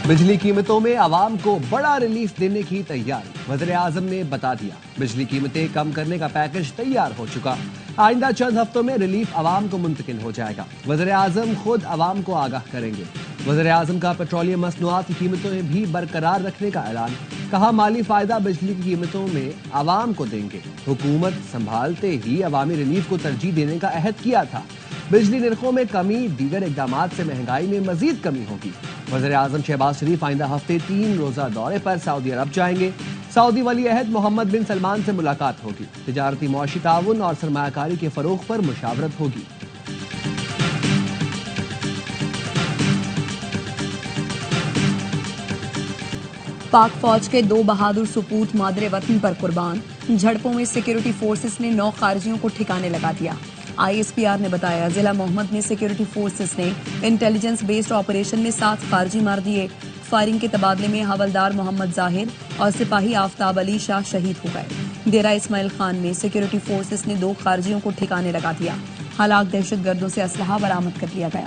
بجلی قیمتوں میں عوام کو بڑا ریلیف دینے کی تیاری، وزیر اعظم نے بتا دیا۔ بجلی قیمتیں کم کرنے کا پیکج تیار ہو چکا، آئندہ چند ہفتوں میں ریلیف عوام کو منتقل ہو جائے گا۔ وزیر اعظم خود عوام کو آگاہ کریں گے۔ وزیر اعظم کا پیٹرولیم مصنوعات کی قیمتوں میں بھی برقرار رکھنے کا اعلان، کہا مالی فائدہ بجلی کی قیمتوں میں عوام کو دیں گے۔ حکومت سنبھالتے ہی عوامی ریلیف کو ترجیح دینے کا عہد کیا تھا۔ بجلی نرخوں میں کمی، دیگر اقدامات سے مہنگائی میں مزید کمی ہوگی۔ وزیر اعظم شہباز شریف آئندہ ہفتے 3 روزہ دورے پر سعودی عرب جائیں گے۔ سعودی ولی عہد محمد بن سلمان سے ملاقات ہوگی۔ تجارتی معاشی تعاون اور سرمایہ کاری کے فروغ پر مشاورت ہوگی۔ پاک فوج کے 2 بہادر سپوت مادر وطن پر قربان، جھڑپوں میں سیکیورٹی فورسز نے 9 خارجیوں کو ٹھکانے لگا دیا۔ آئی ایس پی آر نے بتایا ضلع محمد میں سیکیورٹی فورسز نے انٹیلیجنس بیسڈ آپریشن میں 7 خارجی مار دیے۔ فائرنگ کے تبادلے میں حوالدار محمد ظاہر اور سپاہی آفتاب علی شاہ شہید ہو گئے۔ ڈیرہ اسماعیل خان میں سیکیورٹی فورسز نے 2 خارجیوں کو ٹھکانے لگا دیا۔ ہلاک دہشت گردوں سے اسلحہ برآمد کر لیا گیا۔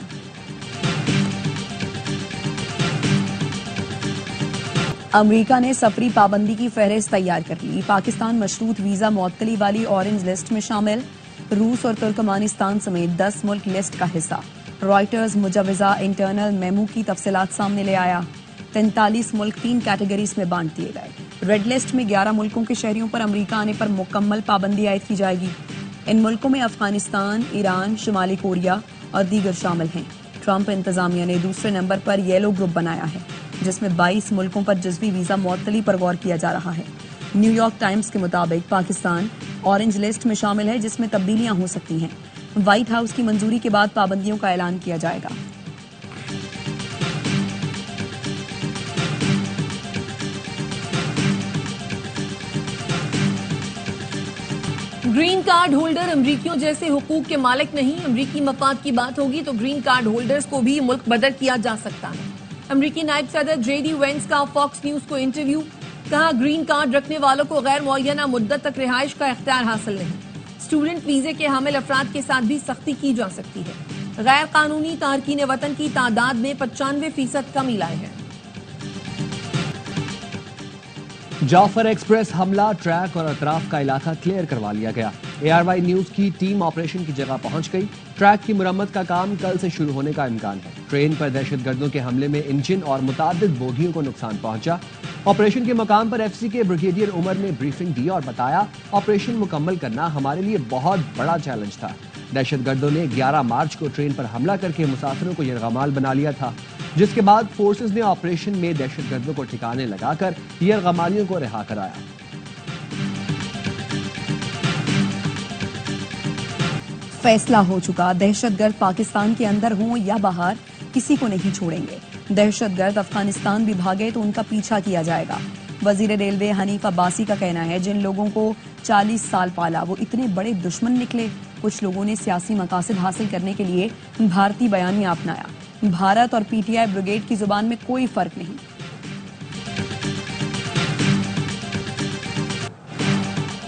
امریکہ نے سفری پابندی کی فہرست تیار کر لی۔ پاکستان مشروط ویزا معطلی والی اورنج لسٹ میں شامل، روس اور ترکمانستان سمیت 10 ملک لسٹ کا حصہ۔ رائٹرز مجوزہ انٹرنل میمو کی تفصیلات سامنے لے آیا۔ 43 ملک 3 کیٹیگریز میں بانٹ دیے گئے۔ ریڈ لسٹ میں 11 ملکوں کے شہریوں پر امریکہ آنے پر مکمل پابندی عائد کی جائے گی۔ ان ملکوں میں افغانستان، ایران، شمالی کوریا اور دیگر شامل ہیں۔ ٹرمپ انتظامیہ نے دوسرے نمبر پر یلو گروپ بنایا ہے، جس میں 22 ملکوں پر جزوی ویزا معطلی پر غور کیا جا رہا ہے۔ نیو یارک ٹائمز کے مطابق پاکستان اورنج لسٹ میں شامل ہے، جس میں تبدیلیاں ہو سکتی ہیں۔ وائٹ ہاؤس کی منظوری کے بعد پابندیوں کا اعلان کیا جائے گا۔ گرین کارڈ ہولڈر امریکیوں جیسے حقوق کے مالک نہیں۔ امریکی مفاد کی بات ہوگی تو گرین کارڈ ہولڈرز کو بھی ملک بدر کیا جا سکتا ہے۔ امریکی نائب صدر جے ڈی وینس کا فاکس نیوز کو انٹرویو، کہا گرین کارڈ رکھنے والوں کو غیر معینہ مدت تک رہائش کا اختیار حاصل نہیں۔ اسٹوڈنٹ ویزے کے حامل افراد کے ساتھ بھی سختی کی جا سکتی ہے۔ غیر قانونی تارکین وطن کی تعداد میں 95% کمی لائی ہے۔ جعفر ایکسپریس حملہ، ٹریک اور اطراف کا علاقہ کلیئر کروا لیا گیا۔ اے آر وائی نیوز کی ٹیم آپریشن کی جگہ پہنچ گئی۔ ٹریک کی مرمت کا کام کل سے شروع ہونے کا امکان ہے۔ ٹرین پر دہشت گردوں کے حملے میں انجن اور متعدد بوگیوں کو نقصان پہنچا۔ آپریشن کے مقام پر ایف سی کے بریگیڈیئر عمر نے بریفنگ دی اور بتایا آپریشن مکمل کرنا ہمارے لیے بہت بڑا چیلنج تھا۔ دہشت گردوں نے 11 مارچ کو ٹرین پر حملہ کر کے مسافروں کو یرغمال بنا لیا تھا، جس کے بعد فورسز نے آپریشن میں دہشت گردوں کو ٹھکانے لگا کر یرغمالیوں کو رہا کرایا۔ فیصلہ ہو چکا، دہشت گرد پاکستان کے اندر ہوں یا باہر، کسی کو نہیں چھوڑیں گے۔ دہشت گرد افغانستان بھی بھاگے تو ان کا پیچھا کیا جائے گا۔ وزیر ریلوے حنیف عباسی کا کہنا ہے جن لوگوں کو 40 سال پالا وہ اتنے بڑے دشمن نکلے۔ کچھ لوگوں نے سیاسی مقاصد حاصل کرنے کے لیے بھارتی بیانیہ اپنایا۔ بھارت اور پی ٹی آئی بریگیڈ کی زبان میں کوئی فرق نہیں۔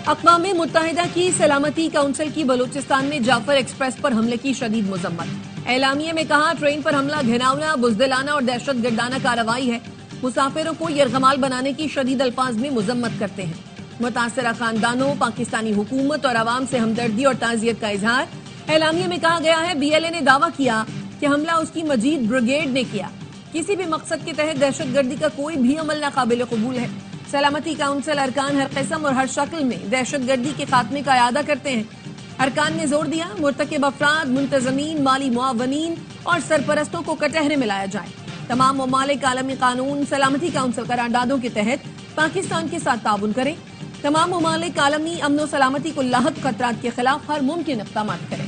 اقوام متحدہ کی سلامتی کونسل کی بلوچستان میں جعفر ایکسپریس پر حملے کی شدید مذمت۔ اعلامیے میں کہا ٹرین پر حملہ گھناؤنا، بزدلانہ اور دہشت گردانہ کارروائی ہے۔ مسافروں کو یرغمال بنانے کی شدید الفاظ میں مذمت کرتے ہیں۔ متاثرہ خاندانوں، پاکستانی حکومت اور عوام سے ہمدردی اور تعزیت کا اظہار۔ اعلامیے میں کہا گیا ہے BLA نے دعویٰ کیا کہ حملہ اس کی مجید بریگیڈ نے کیا۔ کسی بھی مقصد کے تحت دہشت گردی کا کوئی بھی عمل ناقابل قبول ہے۔ سلامتی کونسل ارکان ہر قسم اور ہر شکل میں دہشت گردی کے خاتمے کا اعادہ کرتے ہیں۔ ارکان نے زور دیا مرتکب افراد، منتظمین، مالی معاونین اور سرپرستوں کو کٹہرے میں لایا جائے۔ تمام ممالک عالمی قانون سلامتی کونسل قراردادوں کے تحت پاکستان کے ساتھ تعاون کریں۔ تمام ممالک عالمی امن و سلامتی کو لاحق خطرات کے خلاف ہر ممکن اقدامات کریں۔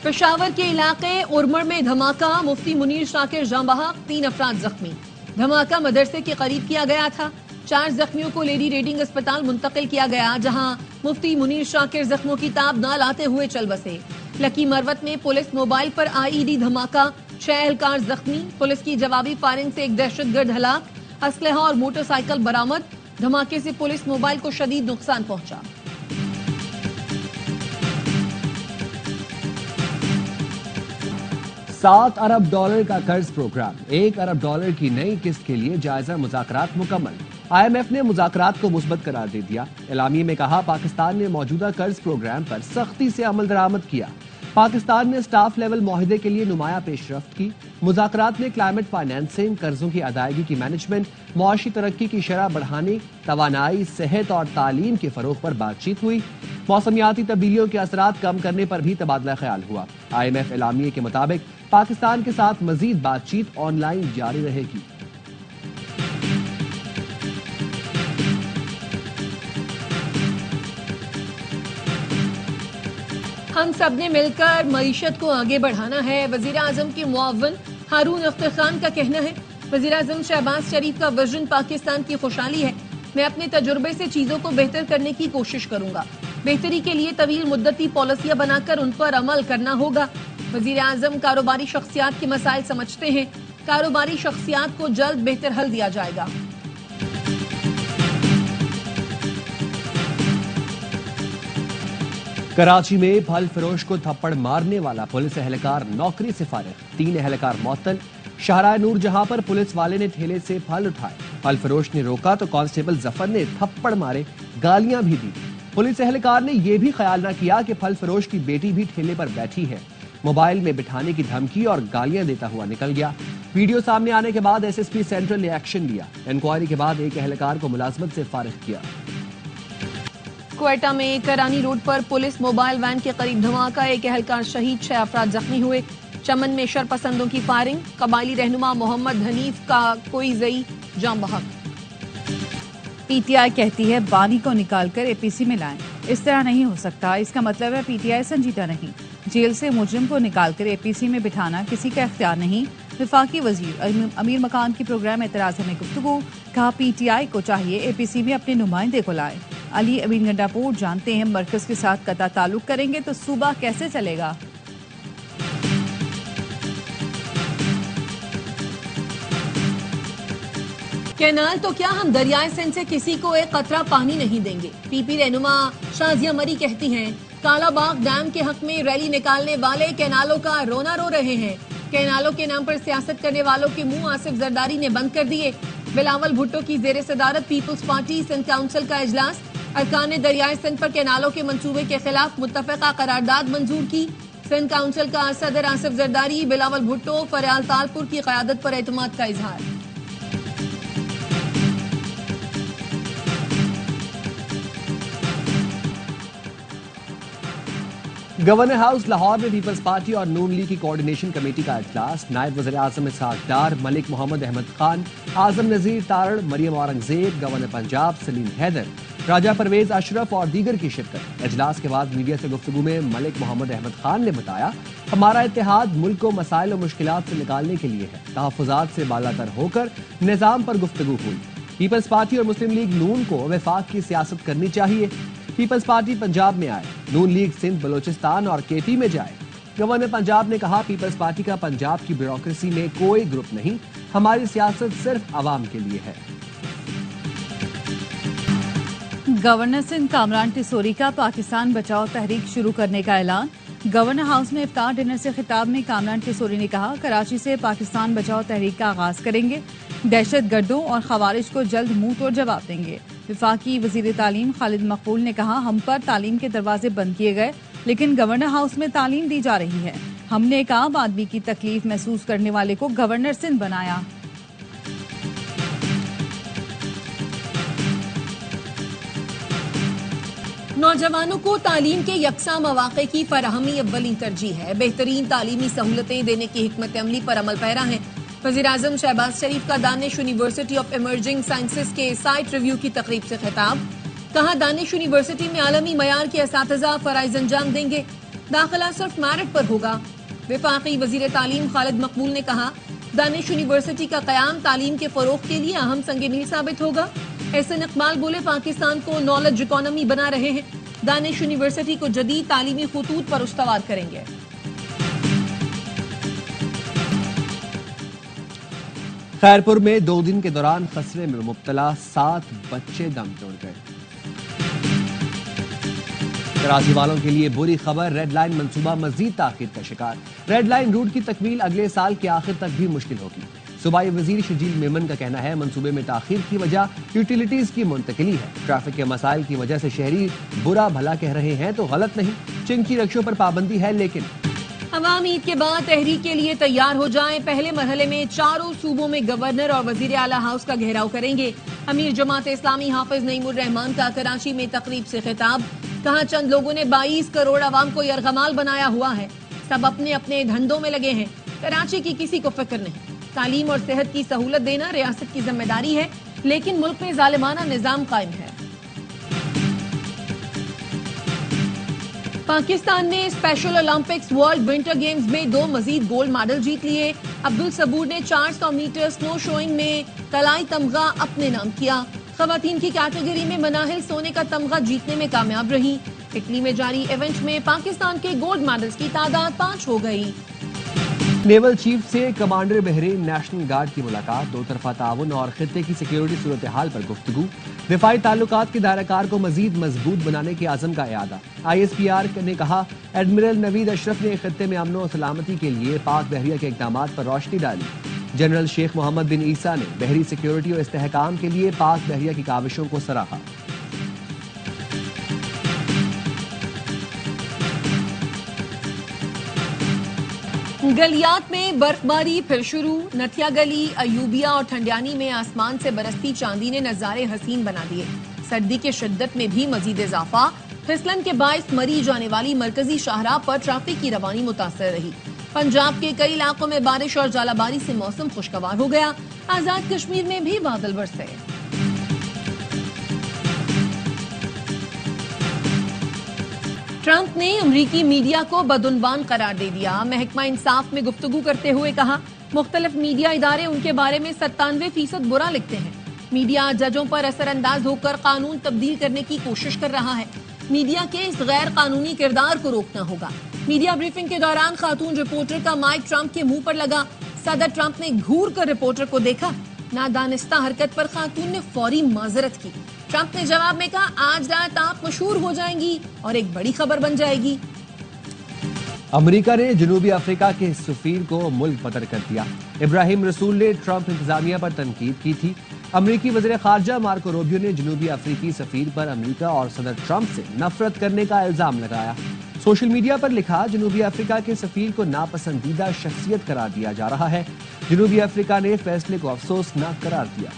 پشاور کے علاقے ارمڑ میں دھماکہ، مفتی منیر شاکر جاں بحق، 3 افراد زخمی۔ دھماکہ مدرسے کے قریب کیا گیا تھا۔ 4 زخمیوں کو لیڈی ریڈنگ اسپتال منتقل کیا گیا، جہاں مفتی منیر شاکر زخموں کی تاب نہ لاتے ہوئے چل بسے۔ لکی مروت میں پولیس موبائل پر IED دھماکہ، 6 اہلکار زخمی، پولیس کی جوابی فائرنگ سے ایک دہشت گرد ہلاک، اسلحہ اور موٹر سائیکل برآمد، دھماکے سے پولیس موبائل کو شدید نقصان پہنچا۔ $7 ارب کا قرض پروگرام، $1 ارب کی نئی قسط کے لیے جائزہ مذاکرات مکمل۔ IMF نے مذاکرات کو مثبت قرار دے دیا۔ اعلامیے میں کہا پاکستان نے موجودہ قرض پروگرام پر سختی سے عمل درآمد کیا۔ پاکستان نے سٹاف لیول معاہدے کے لیے نمایاں پیش رفت کی۔ مذاکرات میں کلائمیٹ فائنینسنگ، قرضوں کی ادائیگی کی مینجمنٹ، معاشی ترقی کی شرح بڑھانے، توانائی، صحت اور تعلیم کے فروغ پر بات چیت ہوئی۔ موسمیاتی تبدیلیوں کے اثرات کم کرنے پر بھی تبادلہ خیال ہوا۔ IMF اعلامیے کے مطابق پاکستان کے ساتھ مزید بات چیت آن لائن جاری رہے گی۔ ہم سب نے مل کر معیشت کو آگے بڑھانا ہے، وزیر اعظم کے معاون ہارون اختر خان کا کہنا ہے۔ وزیر اعظم شہباز شریف کا وژن پاکستان کی خوشحالی ہے۔ میں اپنے تجربے سے چیزوں کو بہتر کرنے کی کوشش کروں گا۔ بہتری کے لیے طویل مدتی پالیسیاں بنا کر ان پر عمل کرنا ہوگا۔ وزیر اعظم کاروباری شخصیات کے مسائل سمجھتے ہیں، کاروباری شخصیات کو جلد بہتر حل دیا جائے گا۔ کراچی میں پھل فروش کو تھپڑ مارنے والا پولیس اہلکار نوکری سے فارغ، 3 اہلکار معطل۔ شاہراہ نور جہاں پر پولیس والے نے ٹھیلے سے پھل اٹھائے، پھل فروش نے روکا تو کانسٹیبل ظفر نے تھپڑ مارے، گالیاں بھی دی۔ پولیس اہلکار نے یہ بھی خیال نہ کیا کہ پھل فروش کی بیٹی بھی ٹھیلے پر بیٹھی ہے، موبائل میں بٹھانے کی دھمکی اور گالیاں دیتا ہوا نکل گیا۔ ویڈیو سامنے آنے کے بعد SSP سینٹرل نے ایکشن لیا، انکوائری کے بعد ایک اہلکار کو ملازمت سے فارغ کیا۔ کوئٹہ میں کرانی روڈ پر پولیس موبائل وین کے قریب دھماکہ، ایک اہلکار شہید، 6 افراد زخمی ہوئے۔ چمن میں شرپسندوں کی فائرنگ، قبائلی رہنما محمد حنیف کا کوئی زئی جاں بحق۔ PTI کہتی ہے بانی کو نکال کر APC میں لائیں، اس طرح نہیں ہو سکتا، اس کا مطلب ہے PTI سنجیدہ نہیں۔ جیل سے مجرم کو نکال کر APC میں بٹھانا کسی کا اختیار نہیں۔ وفاقی وزیر امیر مکان کی پروگرام اعتراض میں گفتگو، کہا PTI کو چاہیے APC میں اپنے نمائندے کو لائے۔ علی امین گنڈاپور جانتے ہیں مرکز کے ساتھ قطع تعلق کریں گے تو صوبہ کیسے چلے گا؟ کینال تو کیا ہم دریائے سندھ سے کسی کو ایک قطرہ پانی نہیں دیں گے۔ PP رہنما شازیہ مری کہتی ہیں کالا باغ ڈیم کے حق میں ریلی نکالنے والے کینالوں کا رونا رو رہے ہیں۔ کینالوں کے نام پر سیاست کرنے والوں کے منہ آصف زرداری نے بند کر دیے۔ بلاول بھٹو کی زیر صدارت پیپلز پارٹی سندھ کونسل کا اجلاس، ارکان نے دریائے سندھ پر کینالوں کے منصوبے کے خلاف متفقہ قرارداد منظور کی۔ سندھ کونسل کا صدر آصف زرداری، بلاول بھٹو، فریال تالپور کی قیادت پر اعتماد کا اظہار۔ گورنر ہاؤس لاہور میں پیپلز پارٹی اور نون لیگ کی کوارڈینیشن کمیٹی کا اجلاس، نائب وزیر اعظم اسحاق ڈار، ملک محمد احمد خان، اعظم نذیر تارڑ، مریم اورنگزیب، گورنر پنجاب سلیم حیدر، راجہ پرویز اشرف اور دیگر کی شرکت۔ اجلاس کے بعد میڈیا سے گفتگو میں ملک محمد احمد خان نے بتایا ہمارا اتحاد ملک کو مسائل و مشکلات سے نکالنے کے لیے ہے، تحفظات سے بالا تر ہو کر نظام پر گفتگو ہوئی۔ پیپلز پارٹی اور مسلم لیگ نون کو وفاق کی سیاست کرنی چاہیے۔ پیپلز پارٹی پنجاب میں آئے، نون لیگ سندھ، بلوچستان اور KP میں جائے۔ گورنر پنجاب نے کہا پیپلز پارٹی کا پنجاب کی بیوروکریسی میں کوئی گروپ نہیں، ہماری سیاست صرف عوام کے لیے ہے۔ گورنر سندھ کامران ٹیسوری کا پاکستان بچاؤ تحریک شروع کرنے کا اعلان۔ گورنر ہاؤس میں افطار ڈنر سے خطاب میں کامران ٹیسوری نے کہا کراچی سے پاکستان بچاؤ تحریک کا آغاز کریں گے، دہشت گردوں اور خوارج کو جلد منہ توڑ جواب دیں گے۔ وفاقی وزیر تعلیم خالد مقبول نے کہا ہم پر تعلیم کے دروازے بند کیے گئے لیکن گورنر ہاؤس میں تعلیم دی جا رہی ہے۔ ہم نے ایک عام آدمی کی تکلیف محسوس کرنے والے کو گورنر سندھ بنایا۔ نوجوانوں کو تعلیم کے یکساں مواقع کی فراہمی اولین ترجیح ہے، بہترین تعلیمی سہولتیں دینے کی حکمت عملی پر عمل پیرا ہیں۔ وزیر اعظم شہباز شریف کا دانش یونیورسٹی آف ایمرجنگ سائنسز کے سائٹ ریویو کی تقریب سے خطاب، کہا دانش یونیورسٹی میں عالمی معیار کے اساتذہ فرائض انجام دیں گے، داخلہ صرف میرٹ پر ہوگا۔ وفاقی وزیر تعلیم خالد مقبول نے کہا دانش یونیورسٹی کا قیام تعلیم کے فروغ کے لیے اہم سنگ میل ثابت ہوگا۔ احسن اقبال بولے پاکستان کو نالج اکانومی بنا رہے ہیں، دانش یونیورسٹی کو جدید تعلیمی خطوط پر استوار کریں گے۔ خیرپور میں 2 دن کے دوران خسرے میں مبتلا 7 بچے دم توڑ گئے۔ کراچی والوں کے لیے بری خبر، ریڈ لائن منصوبہ مزید تاخیر کا شکار۔ ریڈ لائن روٹ کی تکمیل اگلے سال کے آخر تک بھی مشکل ہوگی۔ صوبائی وزیر شجیل میمن کا کہنا ہے منصوبے میں تاخیر کی وجہ یوٹیلیٹیز کی منتقلی ہے۔ ٹریفک کے مسائل کی وجہ سے شہری برا بھلا کہہ رہے ہیں تو غلط نہیں۔ چنکی رکشوں پر پابندی ہے، لیکن عوام عید کے بعد تحریک کے لیے تیار ہو جائیں۔ پہلے مرحلے میں 4 صوبوں میں گورنر اور وزیر اعلیٰ ہاؤس کا گھیراؤ کریں گے۔ امیر جماعت اسلامی حافظ نعیم الرحمان کا کراچی میں تقریب سے خطاب، کہا چند لوگوں نے 22 کروڑ عوام کو یرغمال بنایا ہوا ہے، سب اپنے اپنے دھندوں میں لگے ہیں، کراچی کی کسی کو فکر نہیں۔ تعلیم اور صحت کی سہولت دینا ریاست کی ذمہ داری ہے، لیکن ملک میں ظالمانہ نظام قائم ہے۔ پاکستان نے special Olympics world winter games میں 2 مزید گولڈ میڈل جیت لیے۔ عبدالصبور نے 400 میٹر سنو شوئنگ میں طلائی تمغہ اپنے نام کیا۔ خواتین کی کیٹیگری میں مناہل سونے کا تمغہ جیتنے میں کامیاب رہی۔ اٹلی میں جاری ایونٹ میں پاکستان کے گولڈ میڈلز کی تعداد 5 ہو گئی۔ نیول چیف سے کمانڈر بحرین نیشنل گارڈ کی ملاقات، 2 طرفہ تعاون اور خطے کی سیکیورٹی صورتحال پر گفتگو۔ دفاعی تعلقات کے دائرہ کار کو مزید مضبوط بنانے کے عزم کا اعادہ۔ ISPR نے کہا ایڈمرل نوید اشرف نے خطے میں امن و سلامتی کے لیے پاک بحریہ کے اقدامات پر روشنی ڈالی۔ جنرل شیخ محمد بن عیسیٰ نے بحری سیکیورٹی اور استحکام کے لیے پاک بحریہ کی کاوشوں کو سراہا۔ گلیات میں برف باری پھر شروع، نتھیا گلی، ایوبیہ اور ٹھنڈیانی میں آسمان سے برستی چاندی نے نظارے حسین بنا دیے۔ سردی کی شدت میں بھی مزید اضافہ، پھسلن کے باعث مری جانے والی مرکزی شاہراہ پر ٹریفک کی روانی متاثر رہی۔ پنجاب کے کئی علاقوں میں بارش اور ژالہ باری سے موسم خوشگوار ہو گیا۔ آزاد کشمیر میں بھی بادل برسے۔ ٹرمپ نے امریکی میڈیا کو بدعنوان قرار دے دیا۔ محکمہ انصاف میں گفتگو کرتے ہوئے کہا مختلف میڈیا ادارے ان کے بارے میں 97% برا لکھتے ہیں۔ میڈیا ججوں پر اثر انداز ہو کر قانون تبدیل کرنے کی کوشش کر رہا ہے۔ میڈیا کے اس غیر قانونی کردار کو روکنا ہوگا۔ میڈیا بریفنگ کے دوران خاتون رپورٹر کا مائک ٹرمپ کے منہ پر لگا۔ صدر ٹرمپ نے گھور کر رپورٹر کو دیکھا۔ نادانستہ حرکت پر خاتون نے فوری معذرت کی۔ ٹرمپ نے جواب میں کہا آج رات آپ مشہور ہو جائیں گی اور ایک بڑی خبر بن جائے گی۔ امریکہ نے جنوبی افریقہ کے سفیر کو ملک بدر کر دیا۔ ابراہیم رسول نے ٹرمپ انتظامیہ پر تنقید کی تھی۔ امریکی وزیر خارجہ مارکو روبیو نے جنوبی افریقی سفیر پر امریکہ اور صدر ٹرمپ سے نفرت کرنے کا الزام لگایا۔ سوشل میڈیا پر لکھا جنوبی افریقہ کے سفیر کو ناپسندیدہ شخصیت قرار دیا جا رہا ہے۔ جنوبی افریقہ نے فیصلے کو افسوسناک قرار دیا۔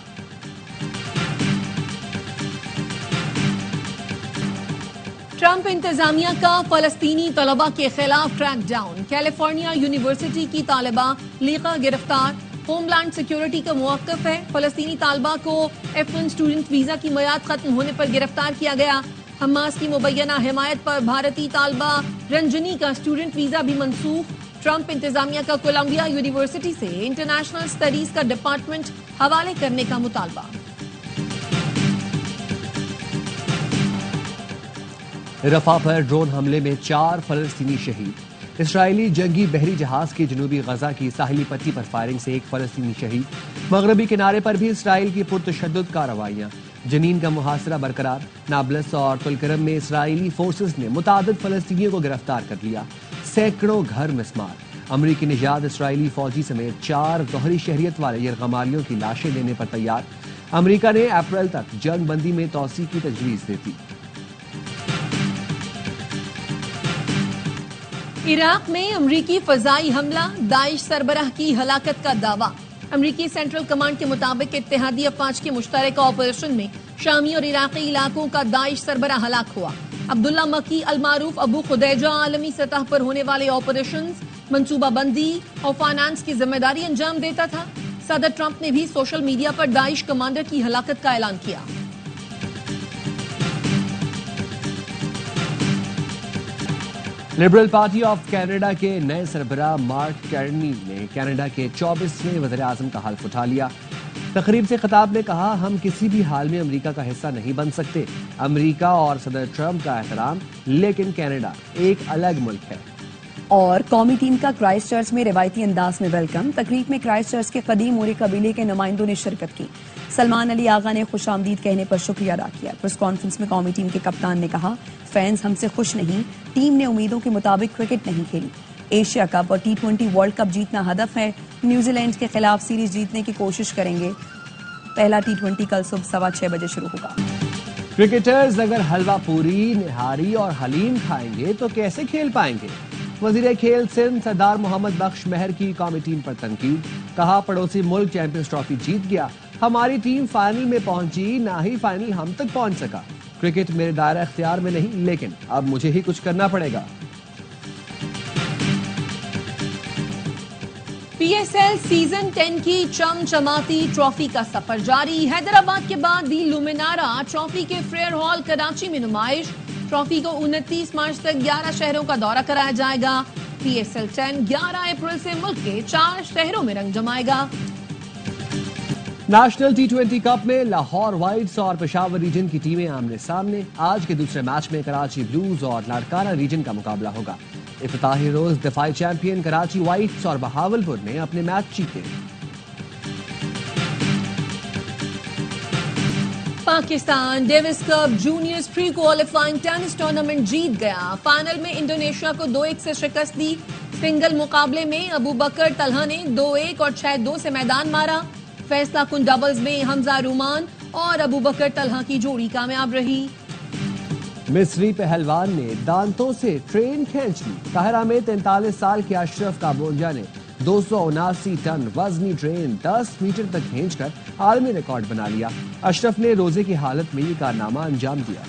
ٹرمپ انتظامیہ کا فلسطینی طلبہ کے خلاف ٹریک ڈاؤن، کیلیفورنیا یونیورسٹی کی طالبہ لیقا گرفتار۔ ہوم لینڈ سیکیورٹی کا موقف ہے، فلسطینی طالبہ کو F1 اسٹوڈنٹ ویزا کی میعاد ختم ہونے پر گرفتار کیا گیا۔ حماس کی مبینہ حمایت پر بھارتی طالبہ رنجنی کا اسٹوڈنٹ ویزا بھی منسوخ۔ ٹرمپ انتظامیہ کا کولمبیا یونیورسٹی سے انٹرنیشنل اسٹڈیز کا ڈپارٹمنٹ حوالے کرنے کا مطالبہ۔ رفح پر ڈرون حملے میں 4 فلسطینی شہید۔ اسرائیلی جنگی بحری جہاز کی جنوبی غزہ کی ساحلی پٹی پر فائرنگ سے 1 فلسطینی شہید۔ مغربی کنارے پر بھی اسرائیل کی پرتشدد کارروائیاں۔ جنین کا محاصرہ برقرار۔ نابلس اور طلکرم میں اسرائیلی فورسز نے متعدد فلسطینیوں کو گرفتار کر لیا۔ سینکڑوں گھر مسمار۔ امریکی نژاد اسرائیلی فوجی سمیت 4 دوہری شہریت والے یرغمالیوں کی لاشیں دینے پر تیار۔ امریکہ نے اپریل تک جنگ بندی میں توسیع کی تجویز دی تھی۔ عراق میں امریکی فضائی حملہ، داعش سربراہ کی ہلاکت کا دعویٰ۔ امریکی سینٹرل کمانڈ کے مطابق اتحادی افواج کے مشترکہ آپریشن میں شامی اور عراقی علاقوں کا داعش سربراہ ہلاک ہوا۔ عبداللہ مکی المعروف ابو خدیجہ عالمی سطح پر ہونے والے آپریشنز، منصوبہ بندی اور فائنانس کی ذمہ داری انجام دیتا تھا۔ صدر ٹرمپ نے بھی سوشل میڈیا پر داعش کمانڈر کی ہلاکت کا اعلان کیا۔ لبرل پارٹی آف کینیڈا کے نئے سربراہ مارک کارنی نے کینیڈا کے 24ویں وزیر اعظم کا حلف اٹھا لیا۔ تقریب سے خطاب میں کہا ہم کسی بھی حال میں امریکہ کا حصہ نہیں بن سکتے۔ امریکہ اور صدر ٹرمپ کا احترام، لیکن کینیڈا ایک الگ ملک ہے۔ اور قومی ٹیم کا کرائسٹ چرچ میں روایتی انداز میں ویلکم. تقریب میں کرائسٹ چرچ کے قدیم موری قبیلے کے نمائندوں نے شرکت کی. سلمان علی آغا نے خوش آمدید کہنے پر شکریہ ادا کیا. پریس کانفرنس میں قومی ٹیم کے کپتان نے کہا فینز ہم سے خوش نہیں, ٹیم نے امیدوں کے مطابق کرکٹ نہیں کھیلی. ایشیا کپ اور T20 ورلڈ کپ جیتنا ہدف ہے. نیوزی لینڈ کے خلاف سیریز جیتنے کی کوشش کریں گے. پہلا T20 کل صبح 6:15 بجے شروع ہوگا. کرکٹرز اگر حلوہ پوری, نہاری اور حلیم کھائیں گے تو کیسے کھیل پائیں گے؟ وزیر کھیل سندھ سردار محمد بخش مہر کی قومی ٹیم پر تنقید. کہا پڑوسی ملک چیمپئنز ٹرافی جیت گیا, ہماری ٹیم فائنل میں پہنچی, نہ ہی فائنل ہم تک پہنچ سکا. کرکٹ میرے دائرہ اختیار میں نہیں, لیکن اب مجھے ہی کچھ کرنا پڑے گا. PSL سیزن 10 کی چمچماتی ٹرافی کا سفر جاری. حیدرآباد کے بعد دی لومینارا ٹرافی کے فریئر ہال کراچی میں نمائش. ٹرافی کو 29 مارچ تک 11 شہروں کا دورہ کرایا جائے گا. PSL 10 11 اپریل سے ملک کے 4 شہروں میں رنگ جمائے گا. نیشنل T20 کپ میں لاہور وائٹس اور پشاور ریجن کی ٹیمیں آمنے سامنے. آج کے دوسرے میچ میں کراچی بلوز اور لاڑکانہ ریجن کا مقابلہ ہوگا. افتتاحی روز دفاعی چیمپئن کراچی وائٹس اور بہاولپور نے اپنے میچ جیتے. پاکستان ڈیوس کپ جونیئرز پری کوالیفائنگ ٹینس ٹورنامنٹ جیت گیا. فائنل میں انڈونیشیا کو 2-1 سے شکست دی. سنگل مقابلے میں ابو بکر طلحہ نے 2-1 اور 6-2 سے میدان مارا. فیصلہ کن ڈبلز میں حمزہ رومان اور ابو بکر طلحہ کی جوڑی کامیاب رہی. مصری پہلوان نے دانتوں سے ٹرین کھینچ لی. قاہرہ میں 43 سال کے اشرف کابونجا نے 279 ٹن وزنی ٹرین 10 میٹر تک کھینچ کر عالمی ریکارڈ بنا لیا. اشرف نے روزے کی حالت میں یہ کارنامہ انجام دیا.